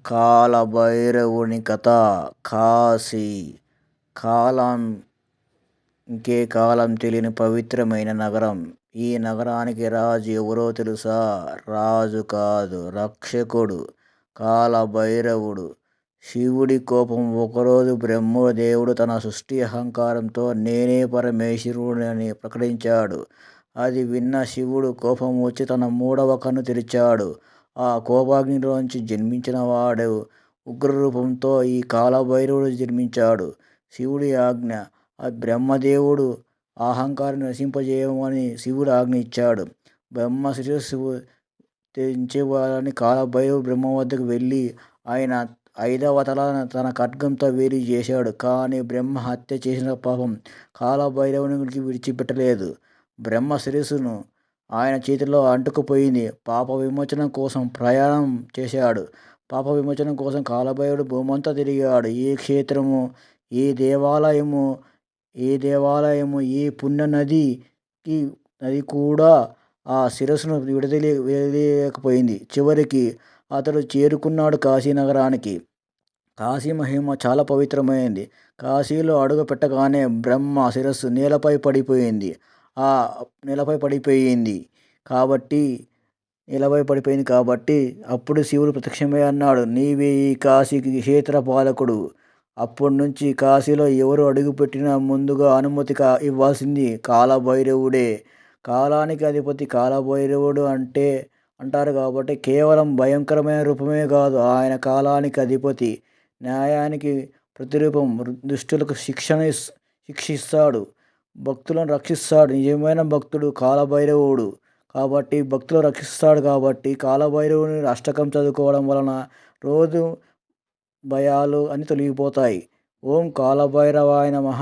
కాలభైరవుని కథ. కాశీ. కాలం తెలియని పవిత్రమైన నగరం. ఈ నగరానికి రాజు ఎవరో తెలుసా? రాజు కాదు, రక్షకుడు. కాలభైరవుడు. శివుడి కోపం. ఒకరోజు బ్రహ్మదేవుడు తన సృష్టి అహంకారంతో నేనే పరమేశ్వరుడని ప్రకటించాడు. అది విన్న శివుడు కోపం వచ్చి తన మూడవ కన్ను తెరిచాడు. ఆ కోపాగ్నిలోంచి జన్మించిన వాడు ఉగ్రరూపంతో ఈ కాలభైరవుడు జన్మించాడు. శివుడి ఆజ్ఞ. ఆ బ్రహ్మదేవుడు అహంకారాన్ని నశింపజేయమని శివుడు ఆజ్ఞ ఇచ్చాడు. బ్రహ్మ శిరస్సు తెంచేవాలని కాలభైరవుడు బ్రహ్మ వద్దకు వెళ్ళి ఆయన 5వ తలను తన ఖడ్గంతో వేరు చేశాడు. కానీ బ్రహ్మ హత్య చేసిన పాపం కాలభైరవునికి విడిచిపెట్టలేదు. బ్రహ్మ శిరస్సును ఆయన చేతిలో అంటుకుపోయింది. పాప విమోచనం కోసం ప్రయాణం చేశాడు. పాప విమోచనం కోసం కాలభైరవుడు భూమంతా తిరిగాడు. ఏ క్షేత్రము, ఏ దేవాలయము, ఏ పుణ్య నది కూడా ఆ శిరస్సును విడదలేకపోయింది. చివరికి అతడు చేరుకున్నాడు కాశీ నగరానికి. కాశీ మహిమ చాలా పవిత్రమైంది. కాశీలో అడుగు పెట్టగానే బ్రహ్మ శిరస్సు నేలపై పడిపోయింది. కాబట్టి అప్పుడు శివుడు ప్రత్యక్షమై అన్నాడు, నీవే ఈ కాశీకి క్షేత్ర పాలకుడు. అప్పటి నుంచి కాశీలో ఎవరు అడుగుపెట్టినా ముందుగా అనుమతి ఇవ్వాల్సింది కాలభైరవుడే. కాలానికి అధిపతి కాలభైరవుడు అంటారు కాబట్టి కేవలం భయంకరమైన రూపమే కాదు, ఆయన కాలానికి అధిపతి. న్యాయానికి ప్రతిరూపం. దుష్టులకు శిక్షిస్తాడు, భక్తులను రక్షిస్తాడు. నిజమైన భక్తుడు కాలభైరవుడు కాబట్టి భక్తులు రక్షిస్తాడు. కాబట్టి కాలభైరవుని అష్టకం చదువుకోవడం వలన రోజు భయాలు అని తొలగిపోతాయి. ఓం కాలభైరవాయ నమః.